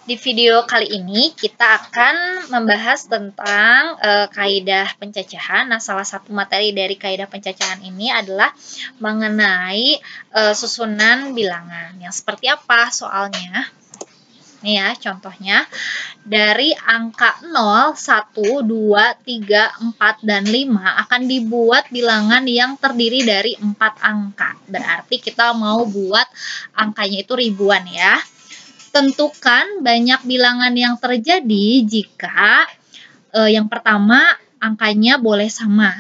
Di video kali ini kita akan membahas tentang kaidah pencacahan. Nah, salah satu materi dari kaidah pencacahan ini adalah mengenai susunan bilangan. Yang seperti apa soalnya? Nih ya, contohnya dari angka 0, 1, 2, 3, 4, dan 5 akan dibuat bilangan yang terdiri dari 4 angka. Berarti kita mau buat angkanya itu ribuan ya. Tentukan banyak bilangan yang terjadi jika yang pertama angkanya boleh sama.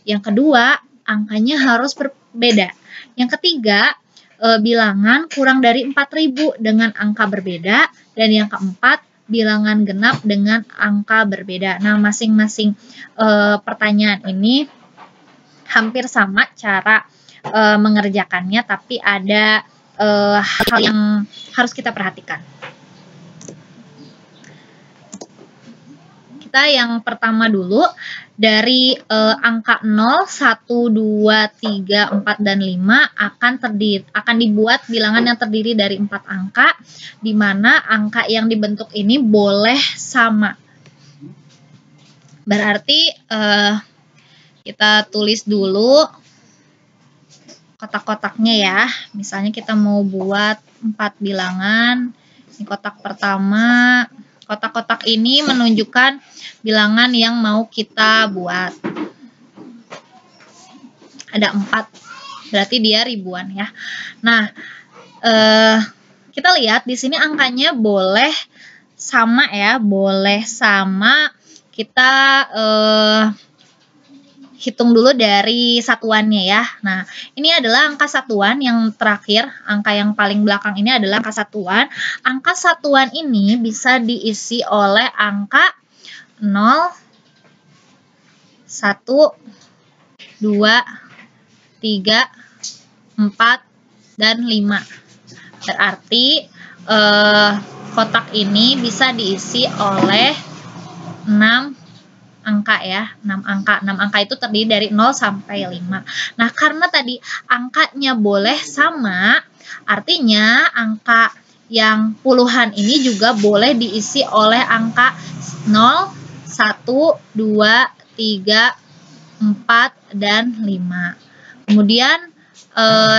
Yang kedua, angkanya harus berbeda. Yang ketiga, bilangan kurang dari 4.000 dengan angka berbeda. Dan yang keempat, bilangan genap dengan angka berbeda. Nah, masing-masing pertanyaan ini hampir sama cara mengerjakannya, tapi ada hal yang harus kita perhatikan. Kita yang pertama dulu, dari angka 0, 1, 2, 3, 4, dan 5 akan dibuat bilangan yang terdiri dari 4 angka, di mana angka yang dibentuk ini boleh sama. Berarti kita tulis dulu kotak-kotaknya ya. Misalnya kita mau buat 4 bilangan. Ini kotak pertama. Kotak-kotak ini menunjukkan bilangan yang mau kita buat. Ada 4. Berarti dia ribuan ya. Nah, kita lihat di sini angkanya boleh sama ya. Boleh sama. Kita hitung dulu dari satuannya ya. Nah, ini adalah angka satuan yang terakhir. Angka yang paling belakang ini adalah angka satuan. Angka satuan ini bisa diisi oleh angka 0, 1, 2, 3, 4, dan 5. Berarti kotak ini bisa diisi oleh 6 angka ya, 6 angka. 6 angka itu terdiri dari 0 sampai 5. Nah, karena tadi angkanya boleh sama, artinya angka yang puluhan ini juga boleh diisi oleh angka 0, 1, 2, 3, 4, dan 5. Kemudian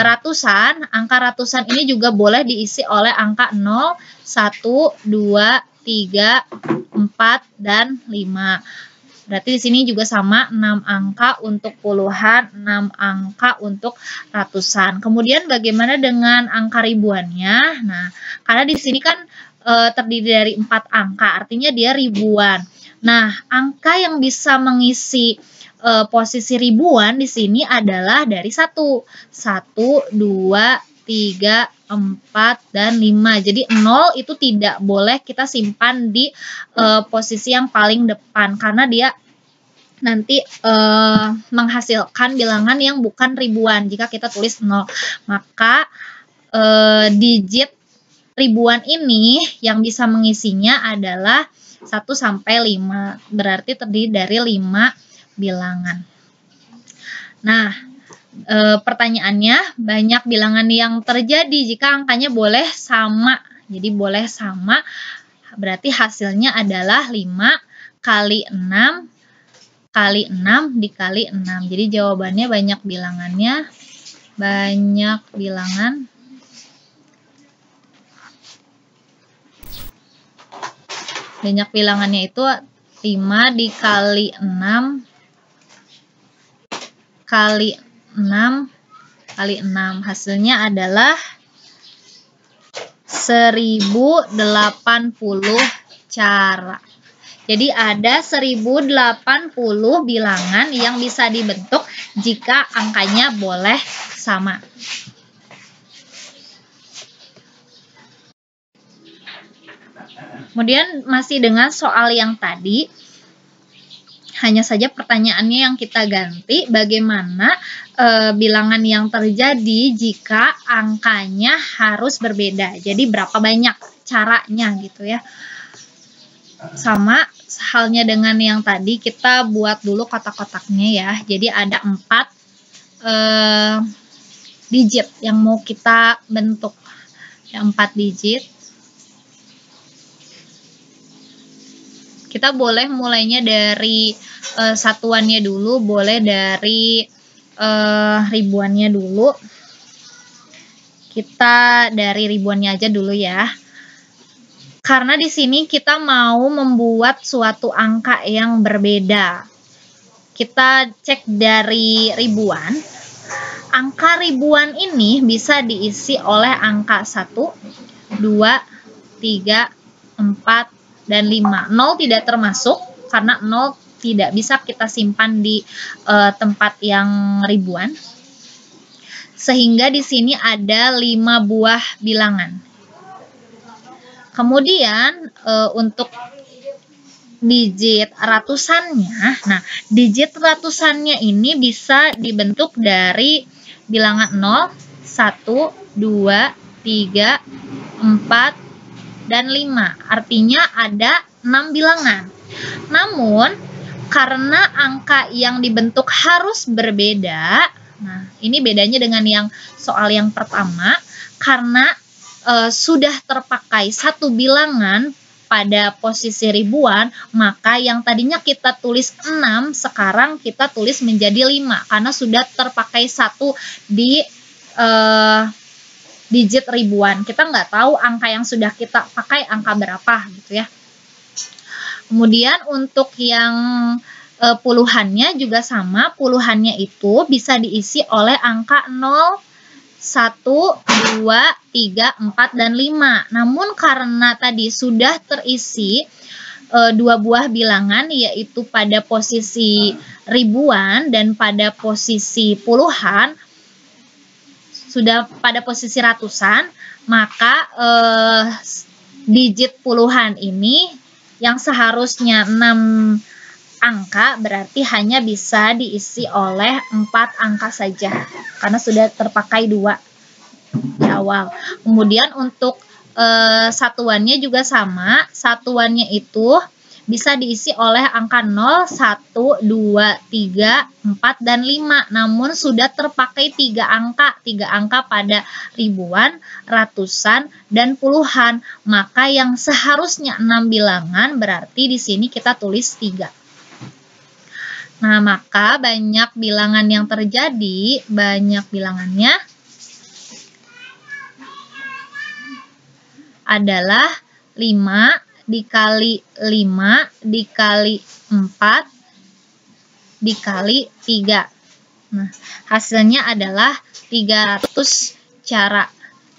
ratusan, angka ratusan ini juga boleh diisi oleh angka 0, 1, 2, 3, 4, dan 5. Berarti di sini juga sama 6 angka untuk puluhan, 6 angka untuk ratusan. Kemudian bagaimana dengan angka ribuannya? Nah, karena di sini kan terdiri dari 4 angka, artinya dia ribuan. Nah, angka yang bisa mengisi posisi ribuan di sini adalah dari 1, 2, 3, 4, dan 5. Jadi 0 itu tidak boleh kita simpan di posisi yang paling depan, karena dia nanti menghasilkan bilangan yang bukan ribuan jika kita tulis 0. Maka digit ribuan ini yang bisa mengisinya adalah 1 sampai 5. Berarti terdiri dari 5 bilangan. Nah, pertanyaannya, banyak bilangan yang terjadi jika angkanya boleh sama. Jadi boleh sama, berarti hasilnya adalah 5 kali 6 kali 6 dikali 6. Jadi jawabannya banyak bilangannya. Banyak bilangan. Banyak bilangannya itu 5 dikali 6 kali 6 kali 6. Hasilnya adalah 1080 cara. Jadi ada 1080 bilangan yang bisa dibentuk jika angkanya boleh sama. Kemudian masih dengan soal yang tadi, hanya saja pertanyaannya yang kita ganti, bagaimana bilangan yang terjadi jika angkanya harus berbeda. Jadi berapa banyak caranya gitu ya. Sama halnya dengan yang tadi, kita buat dulu kotak-kotaknya ya. Jadi ada 4 digit yang mau kita bentuk. ya, 4 digit. Kita boleh mulainya dari satuannya dulu, boleh dari ribuannya dulu. Kita dari ribuannya aja dulu ya. Karena di sini kita mau membuat suatu angka yang berbeda. Kita cek dari ribuan. Angka ribuan ini bisa diisi oleh angka 1, 2, 3, 4, dan 5. 0 tidak termasuk karena 0 tidak bisa kita simpan di tempat yang ribuan. Sehingga di sini ada 5 buah bilangan. Kemudian untuk digit ratusannya, nah digit ratusannya ini bisa dibentuk dari bilangan 0, 1, 2, 3, 4, dan 5. Artinya ada 6 bilangan. Namun karena angka yang dibentuk harus berbeda, nah ini bedanya dengan yang soal yang pertama, karena sudah terpakai satu bilangan pada posisi ribuan, maka yang tadinya kita tulis 6, sekarang kita tulis menjadi 5, karena sudah terpakai satu di digit ribuan. Kita nggak tahu angka yang sudah kita pakai angka berapa gitu ya. Kemudian untuk yang puluhannya juga sama, puluhannya itu bisa diisi oleh angka 0, 1, 2, 3, 4, dan 5. Namun karena tadi sudah terisi 2 buah bilangan, yaitu pada posisi ribuan dan pada posisi puluhan, sudah pada posisi ratusan, maka digit puluhan ini yang seharusnya 6 angka berarti hanya bisa diisi oleh 4 angka saja karena sudah terpakai 2 di awal. Kemudian untuk satuannya juga sama, satuannya itu bisa diisi oleh angka 0, 1, 2, 3, 4, dan 5. Namun sudah terpakai 3 angka pada ribuan, ratusan, dan puluhan. Maka yang seharusnya 6 bilangan berarti di sini kita tulis 3. Nah, maka banyak bilangan yang terjadi, banyak bilangannya adalah 5 dikali 5 dikali 4 dikali 3. Nah, hasilnya adalah 300 cara.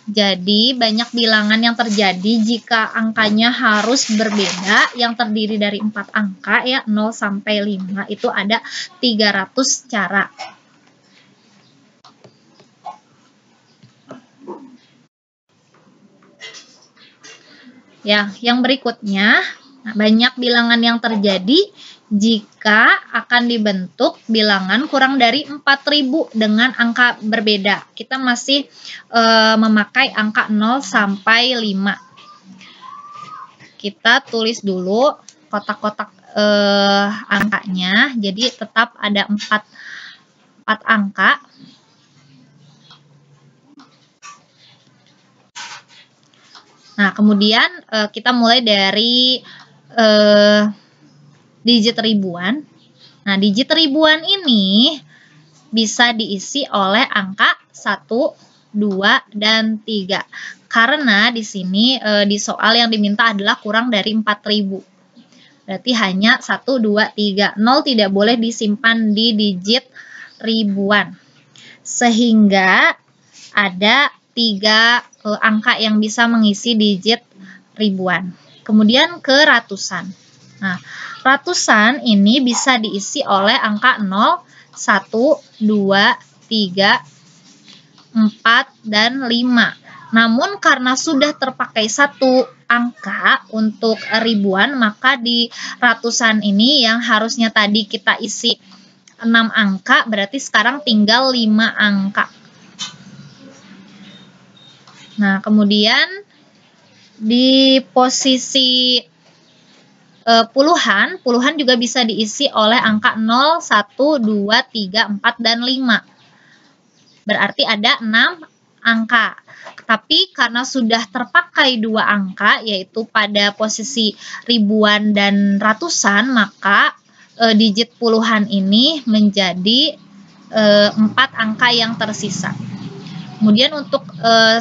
Jadi, banyak bilangan yang terjadi jika angkanya harus berbeda, yang terdiri dari 4 angka ya, 0 sampai 5, itu ada 300 cara. Ya, yang berikutnya, banyak bilangan yang terjadi jika akan dibentuk bilangan kurang dari 4000 dengan angka berbeda. Kita masih memakai angka 0 sampai 5. Kita tulis dulu kotak-kotak angkanya. Jadi tetap ada 4 angka. Nah, kemudian kita mulai dari digit ribuan. Nah, digit ribuan ini bisa diisi oleh angka 1, 2, dan 3. Karena di sini di soal yang diminta adalah kurang dari 4000. Berarti hanya 1, 2, 3. 0 tidak boleh disimpan di digit ribuan. Sehingga ada 3 angka yang bisa mengisi digit ribuan. Kemudian ke ratusan. Nah, ratusan ini bisa diisi oleh angka 0, 1, 2, 3, 4, dan 5. Namun karena sudah terpakai 1 angka untuk ribuan, maka di ratusan ini yang harusnya tadi kita isi 6 angka, berarti sekarang tinggal 5 angka. Nah, kemudian di posisi puluhan juga bisa diisi oleh angka 0, 1, 2, 3, 4, dan 5. Berarti ada 6 angka. Tapi karena sudah terpakai dua angka, yaitu pada posisi ribuan dan ratusan, maka digit puluhan ini menjadi 4 angka yang tersisa. Kemudian untuk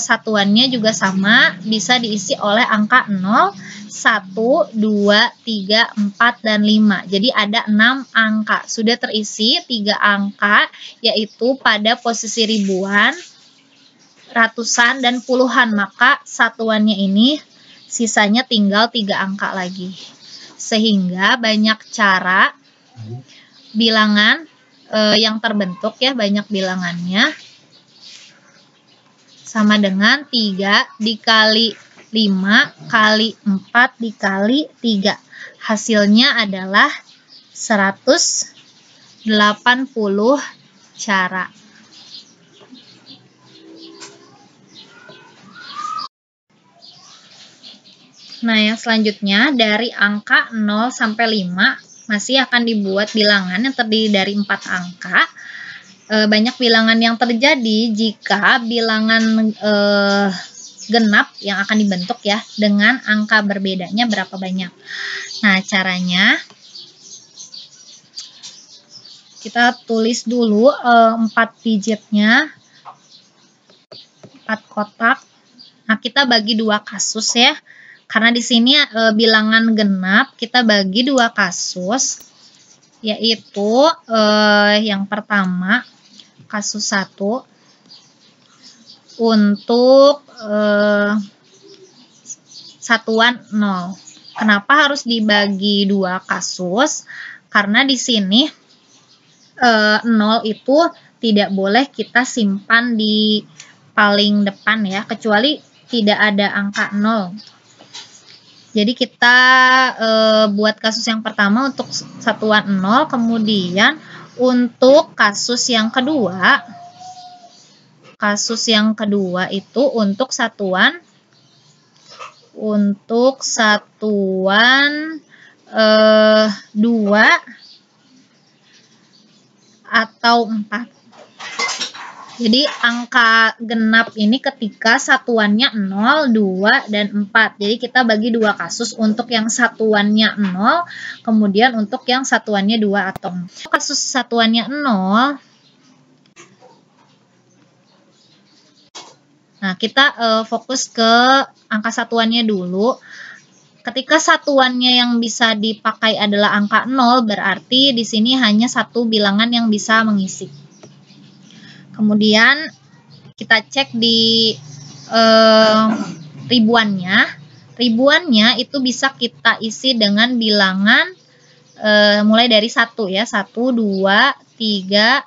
satuannya juga sama, bisa diisi oleh angka 0, 1, 2, 3, 4, dan 5. Jadi ada 6 angka. Sudah terisi 3 angka, yaitu pada posisi ribuan, ratusan, dan puluhan. Maka satuannya ini sisanya tinggal 3 angka lagi. Sehingga banyak cara bilangan yang terbentuk ya, banyak bilangannya. Sama dengan 3 dikali 5 kali 4 dikali 3. Hasilnya adalah 180 cara. Nah, yang selanjutnya dari angka 0 sampai 5 masih akan dibuat bilangan yang terdiri dari 4 angka. Banyak bilangan yang terjadi jika bilangan genap yang akan dibentuk ya dengan angka berbedanya berapa banyak. Nah, caranya kita tulis dulu 4 digitnya, 4 kotak. Nah, kita bagi 2 kasus ya. Karena di sini bilangan genap kita bagi 2 kasus, yaitu yang pertama kasus 1 untuk satuan 0. Kenapa harus dibagi 2 kasus? Karena di sini 0 itu tidak boleh kita simpan di paling depan ya, kecuali tidak ada angka 0. Jadi kita buat kasus yang pertama untuk satuan 0, kemudian untuk kasus yang kedua itu untuk satuan 2 atau 4. Jadi angka genap ini ketika satuannya 0, 2, dan 4. Jadi kita bagi 2 kasus, untuk yang satuannya 0, kemudian untuk yang satuannya 2 atau 4. Kasus satuannya 0, nah kita fokus ke angka satuannya dulu. Ketika satuannya yang bisa dipakai adalah angka 0, berarti di sini hanya satu bilangan yang bisa mengisi. Kemudian kita cek di ribuannya. Ribuannya itu bisa kita isi dengan bilangan mulai dari 1 ya. 1, 2, 3,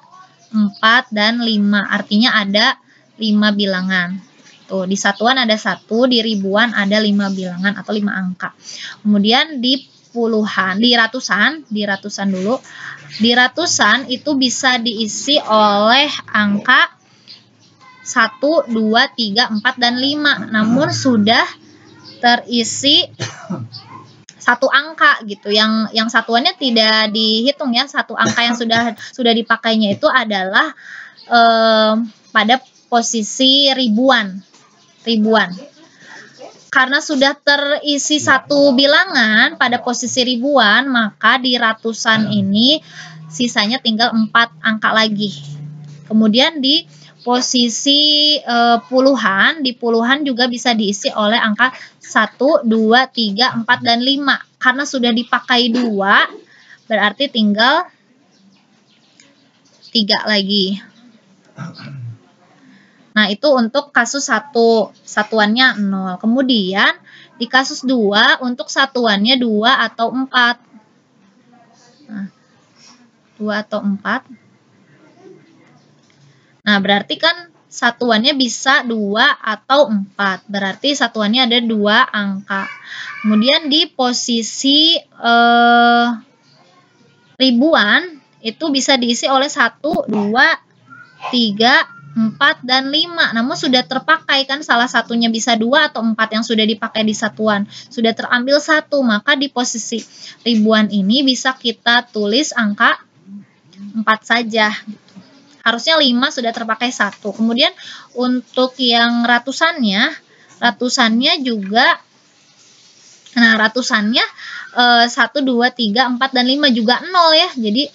4, dan 5. Artinya ada 5 bilangan. Tuh, di satuan ada 1, di ribuan ada 5 bilangan atau 5 angka. Kemudian di puluhan, di ratusan dulu. Di ratusan itu bisa diisi oleh angka 1, 2, 3, 4, dan 5. Namun sudah terisi satu angka gitu. Yang satuannya tidak dihitung ya. Satu angka yang sudah dipakainya itu adalah pada posisi ribuan. Karena sudah terisi satu bilangan pada posisi ribuan, maka di ratusan ini sisanya tinggal 4 angka lagi. Kemudian di posisi puluhan, di puluhan juga bisa diisi oleh angka 1, 2, 3, 4, dan 5. Karena sudah dipakai 2, berarti tinggal 3 lagi. Nah, itu untuk kasus 1, satuannya 0. Kemudian di kasus 2 untuk satuannya 2 atau 4. Nah, 2 atau 4. Nah, berarti kan satuannya bisa 2 atau 4. Berarti satuannya ada 2 angka. Kemudian di posisi ribuan itu bisa diisi oleh 1, 2, 3, 4, dan 5. Namun sudah terpakai kan, salah satunya bisa 2 atau 4 yang sudah dipakai di satuan. Sudah terambil 1, maka di posisi ribuan ini bisa kita tulis angka 4 saja. Harusnya 5 sudah terpakai 1. Kemudian untuk yang ratusannya juga, nah ratusannya 1, 2, 3, 4, dan 5 juga 0 ya. Jadi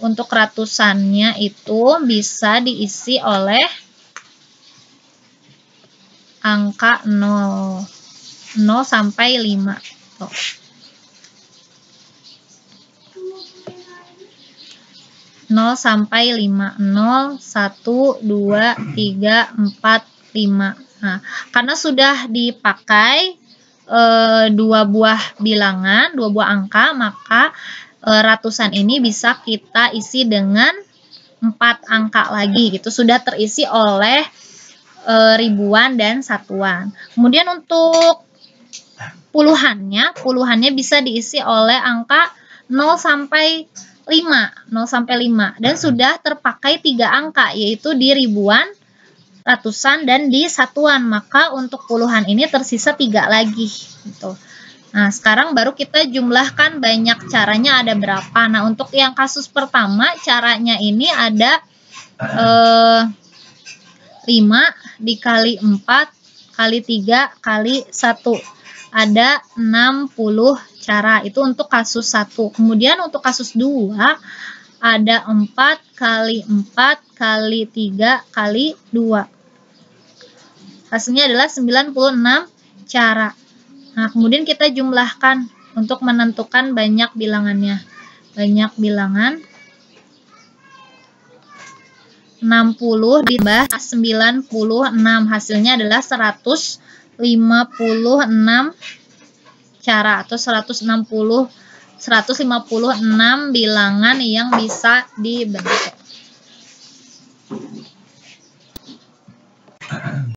untuk ratusannya itu bisa diisi oleh angka 0. 0 sampai 5. Tuh. 0 sampai 5. 0, 1, 2, 3, 4, 5. Nah, karena sudah dipakai 2 buah bilangan, 2 buah angka, maka ratusan ini bisa kita isi dengan 4 angka lagi gitu. Sudah terisi oleh ribuan dan satuan. Kemudian untuk puluhannya bisa diisi oleh angka 0 sampai 5, 0 sampai 5, dan sudah terpakai 3 angka, yaitu di ribuan, ratusan, dan di satuan. Maka untuk puluhan ini tersisa 3 lagi gitu. Nah, sekarang baru kita jumlahkan banyak caranya ada berapa. Nah, untuk yang kasus pertama caranya ini ada 5 dikali 4 kali 3 kali 1. Ada 60 cara. Itu untuk kasus 1. Kemudian untuk kasus 2 ada 4 kali 4 kali 3 kali 2. Hasilnya adalah 96 cara. Nah, kemudian kita jumlahkan untuk menentukan banyak bilangannya. Banyak bilangan 60 ditambah 96, hasilnya adalah 156 cara atau 156 bilangan yang bisa dibentuk.